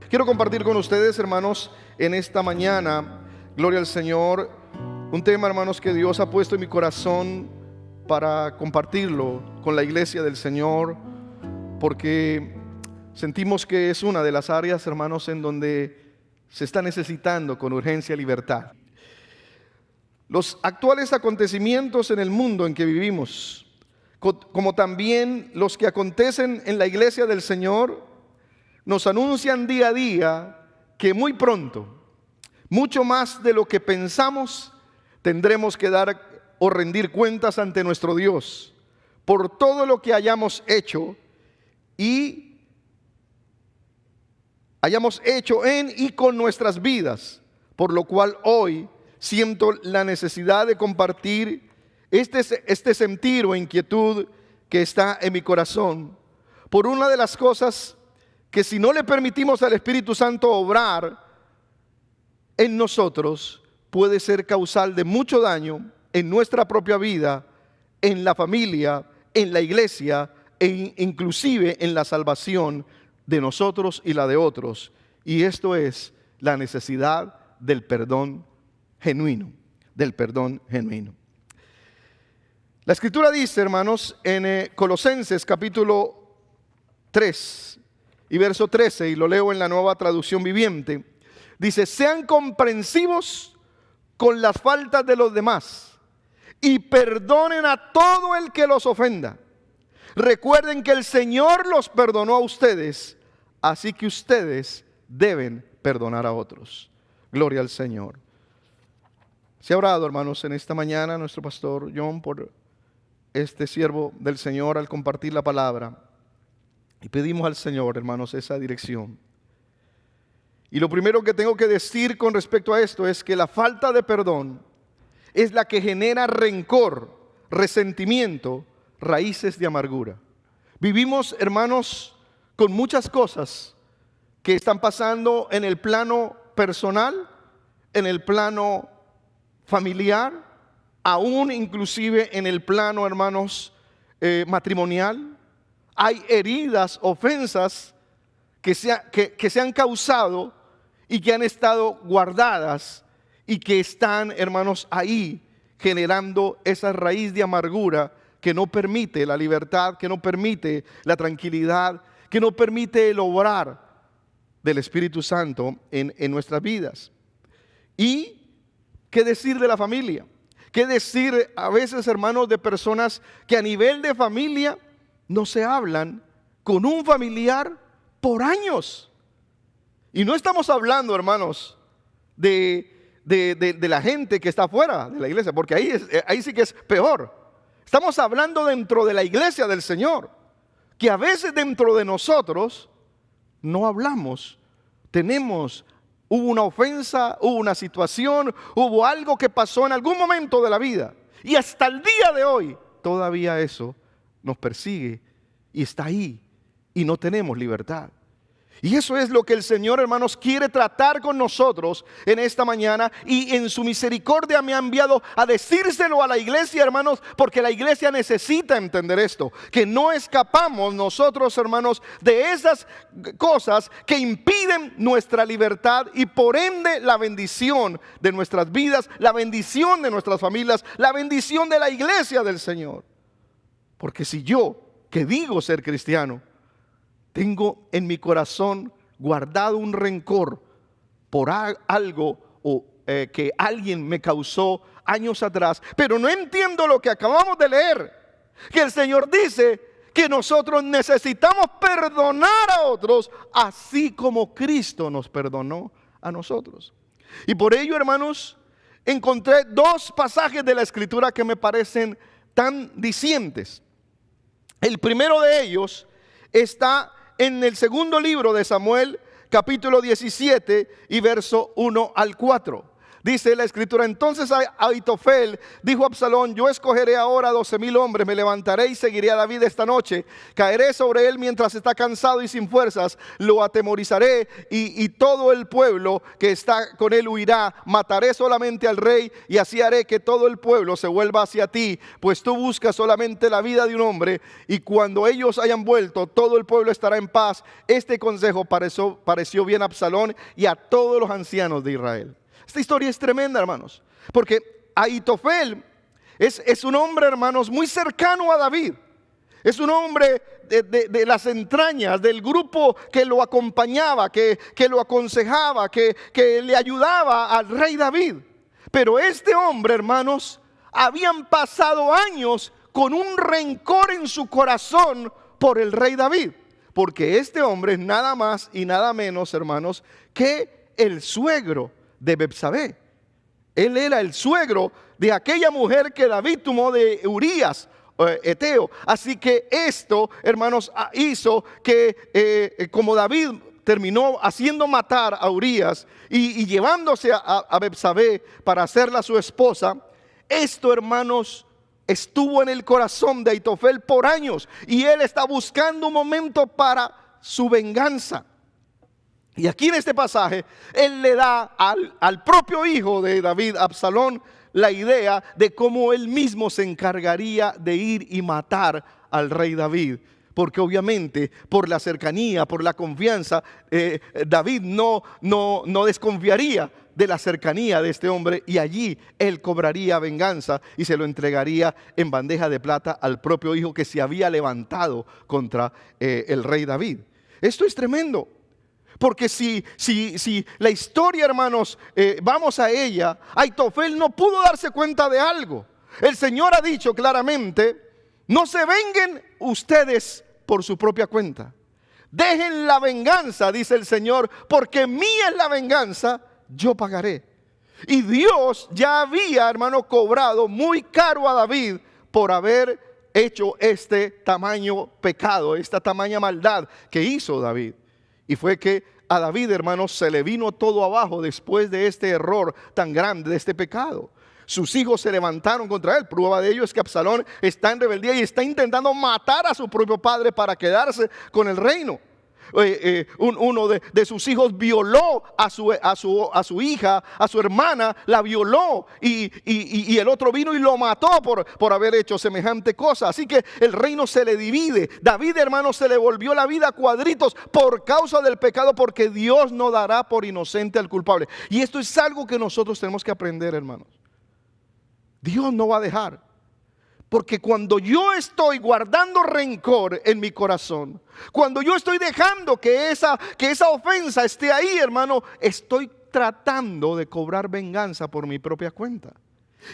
Quiero compartir con ustedes, hermanos, en esta mañana, gloria al Señor, un tema, hermanos, que Dios ha puesto en mi corazón para compartirlo con la iglesia del Señor, porque sentimos que es una de las áreas, hermanos, en donde se está necesitando con urgencia libertad. Los actuales acontecimientos en el mundo en que vivimos, como también los que acontecen en la iglesia del Señor, nos anuncian día a día que muy pronto, mucho más de lo que pensamos, tendremos que dar o rendir cuentas ante nuestro Dios por todo lo que hayamos hecho en y con nuestras vidas, por lo cual hoy siento la necesidad de compartir este sentir o inquietud que está en mi corazón por una de las cosas que, si no le permitimos al Espíritu Santo obrar en nosotros, puede ser causal de mucho daño en nuestra propia vida, en la familia, en la iglesia e inclusive en la salvación de nosotros y la de otros. Y esto es la necesidad del perdón genuino, del perdón genuino. La Escritura dice, hermanos, en Colosenses capítulo 3 y verso 13, y lo leo en la Nueva Traducción Viviente, dice: sean comprensivos con las faltas de los demás y perdonen a todo el que los ofenda. Recuerden que el Señor los perdonó a ustedes, así que ustedes deben perdonar a otros. Gloria al Señor. Se ha orado, hermanos, en esta mañana nuestro pastor John por este siervo del Señor al compartir la palabra. Y pedimos al Señor, hermanos, esa dirección. Y lo primero que tengo que decir con respecto a esto es que la falta de perdón es la que genera rencor, resentimiento, raíces de amargura. Vivimos, hermanos, con muchas cosas que están pasando en el plano personal, en el plano familiar, aún inclusive en el plano, hermanos, matrimonial. Hay heridas, ofensas que se han causado y que han estado guardadas y que están, hermanos, ahí generando esa raíz de amargura que no permite la libertad, que no permite la tranquilidad, que no permite el obrar del Espíritu Santo en nuestras vidas. ¿Y qué decir de la familia? ¿Qué decir a veces, hermanos, de personas que a nivel de familia no se hablan con un familiar por años? Y no estamos hablando, hermanos, de la gente que está fuera de la iglesia, porque ahí sí que es peor. Estamos hablando dentro de la iglesia del Señor, que a veces dentro de nosotros no hablamos. Hubo una ofensa, hubo una situación, hubo algo que pasó en algún momento de la vida. Y hasta el día de hoy todavía eso nos persigue y está ahí y no tenemos libertad. Y eso es lo que el Señor, hermanos, quiere tratar con nosotros en esta mañana, y en su misericordia me ha enviado a decírselo a la iglesia, hermanos, porque la iglesia necesita entender esto, que no escapamos nosotros, hermanos, de esas cosas que impiden nuestra libertad y por ende la bendición de nuestras vidas, la bendición de nuestras familias, la bendición de la iglesia del Señor. Porque si yo, que digo ser cristiano, tengo en mi corazón guardado un rencor por algo que alguien me causó años atrás, pero no entiendo lo que acabamos de leer, que el Señor dice que nosotros necesitamos perdonar a otros, así como Cristo nos perdonó a nosotros. Y por ello, hermanos, encontré dos pasajes de la Escritura que me parecen tan dicientes. El primero de ellos está en el segundo libro de Samuel, capítulo 17 y verso 1 al 4. Dice la escritura: entonces Ahitofel dijo a Absalón: yo escogeré ahora 12,000 hombres, me levantaré y seguiré a David esta noche, caeré sobre él mientras está cansado y sin fuerzas, lo atemorizaré y todo el pueblo que está con él huirá, mataré solamente al rey y así haré que todo el pueblo se vuelva hacia ti, pues tú buscas solamente la vida de un hombre, y cuando ellos hayan vuelto todo el pueblo estará en paz. Este consejo pareció bien a Absalón y a todos los ancianos de Israel. Esta historia es tremenda, hermanos, porque Ahitofel es un hombre, hermanos, muy cercano a David. Es un hombre de las entrañas del grupo que lo acompañaba, que lo aconsejaba, que le ayudaba al rey David. Pero este hombre, hermanos, habían pasado años con un rencor en su corazón por el rey David, porque este hombre es nada más y nada menos, hermanos, que el suegro de Betsabé. Él era el suegro de aquella mujer que David tomó de Urías, Eteo. Así que esto, hermanos, hizo que como David terminó haciendo matar a Urías y llevándose a Betsabé para hacerla su esposa, esto, hermanos, estuvo en el corazón de Ahitofel por años, y él está buscando un momento para su venganza. Y aquí en este pasaje, él le da al propio hijo de David, Absalón, la idea de cómo él mismo se encargaría de ir y matar al rey David. Porque obviamente por la cercanía, por la confianza, David no desconfiaría de la cercanía de este hombre, y allí él cobraría venganza y se lo entregaría en bandeja de plata al propio hijo que se había levantado contra el rey David. Esto es tremendo. Porque si la historia, hermanos, vamos a ella, Ahitofel no pudo darse cuenta de algo. El Señor ha dicho claramente: no se vengan ustedes por su propia cuenta. Dejen la venganza, dice el Señor, porque mía es la venganza, yo pagaré. Y Dios ya había, hermano, cobrado muy caro a David por haber hecho este tamaño pecado, esta tamaña maldad que hizo David. Y fue que a David, hermanos, se le vino todo abajo después de este error tan grande, de este pecado. Sus hijos se levantaron contra él. Prueba de ello es que Absalón está en rebeldía y está intentando matar a su propio padre para quedarse con el reino. Uno de sus hijos violó a su hija, a su hermana, la violó, y el otro vino y lo mató por haber hecho semejante cosa. Así que el reino se le divide. David, hermanos, se le volvió la vida a cuadritos por causa del pecado, porque Dios no dará por inocente al culpable. Y esto es algo que nosotros tenemos que aprender, hermanos. Dios no va a dejar. Porque cuando yo estoy guardando rencor en mi corazón, cuando yo estoy dejando que esa ofensa esté ahí, hermano, estoy tratando de cobrar venganza por mi propia cuenta.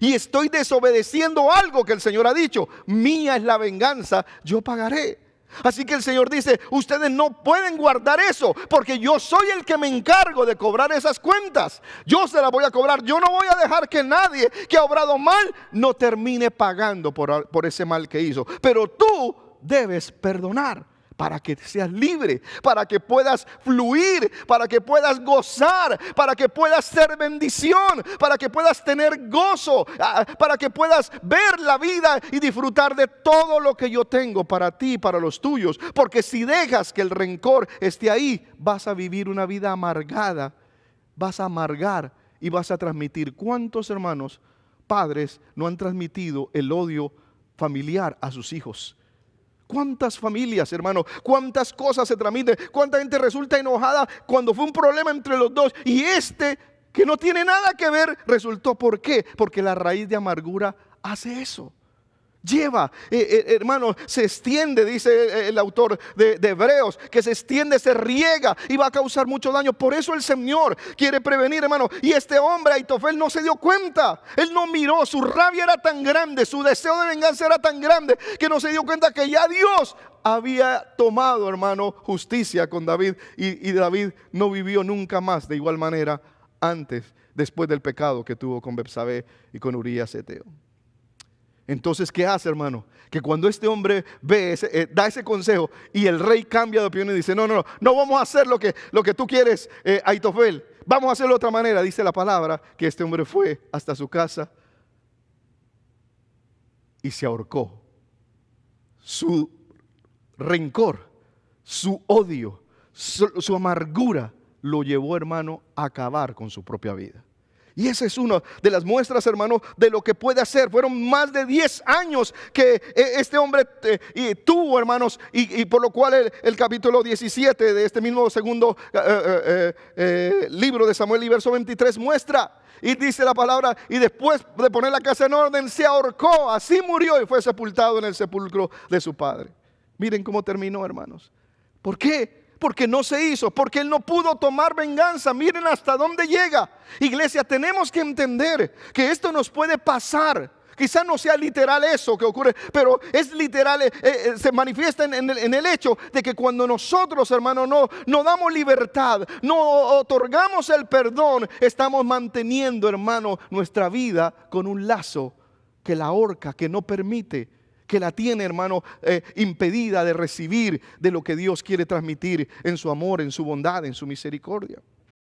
Y estoy desobedeciendo algo que el Señor ha dicho: mía es la venganza, yo pagaré. Así que el Señor dice: ustedes no pueden guardar eso, porque yo soy el que me encargo de cobrar esas cuentas. Yo se las voy a cobrar. Yo no voy a dejar que nadie que ha obrado mal no termine pagando por ese mal que hizo. Pero tú debes perdonar para que seas libre, para que puedas fluir, para que puedas gozar, para que puedas ser bendición, para que puedas tener gozo, para que puedas ver la vida y disfrutar de todo lo que yo tengo para ti y para los tuyos. Porque si dejas que el rencor esté ahí, vas a vivir una vida amargada, vas a amargar y vas a transmitir. ¿Cuántos hermanos, padres, no han transmitido el odio familiar a sus hijos? ¿Cuántas familias, hermano? ¿Cuántas cosas se transmiten? ¿Cuánta gente resulta enojada cuando fue un problema entre los dos? Y que no tiene nada que ver, resultó. ¿Por qué? Porque la raíz de amargura hace eso. Lleva, hermano, se extiende, dice el autor de Hebreos, que se extiende, se riega y va a causar mucho daño. Por eso el Señor quiere prevenir, hermano. Y este hombre, Ahitofel, no se dio cuenta. Él no miró, su rabia era tan grande, su deseo de venganza era tan grande, que no se dio cuenta que ya Dios había tomado, hermano, justicia con David. Y David no vivió nunca más de igual manera después del pecado que tuvo con Betsabé y con Urías Eteo. Entonces, ¿qué hace, hermano? Que cuando este hombre da ese consejo y el rey cambia de opinión y dice: no vamos a hacer lo que tú quieres, Ahitofel. Vamos a hacerlo de otra manera. Dice la palabra que este hombre fue hasta su casa y se ahorcó. Su rencor, su odio, su amargura lo llevó, hermano, a acabar con su propia vida. Y esa es una de las muestras, hermano, de lo que puede hacer. Fueron más de 10 años que este hombre tuvo, hermanos, y por lo cual el capítulo 17 de este mismo segundo libro de Samuel y verso 23 muestra. Y dice la palabra, y después de poner la casa en orden, se ahorcó, así murió y fue sepultado en el sepulcro de su padre. Miren cómo terminó, hermanos. ¿Por qué? Porque no se hizo, porque él no pudo tomar venganza. Miren hasta dónde llega. Iglesia, tenemos que entender que esto nos puede pasar. Quizá no sea literal eso que ocurre, pero es literal, se manifiesta en el hecho de que cuando nosotros, hermanos, no damos libertad, no otorgamos el perdón, estamos manteniendo, hermano, nuestra vida con un lazo que la ahorca, que no permite, que la tiene, hermano, impedida de recibir de lo que Dios quiere transmitir en su amor, en su bondad, en su misericordia.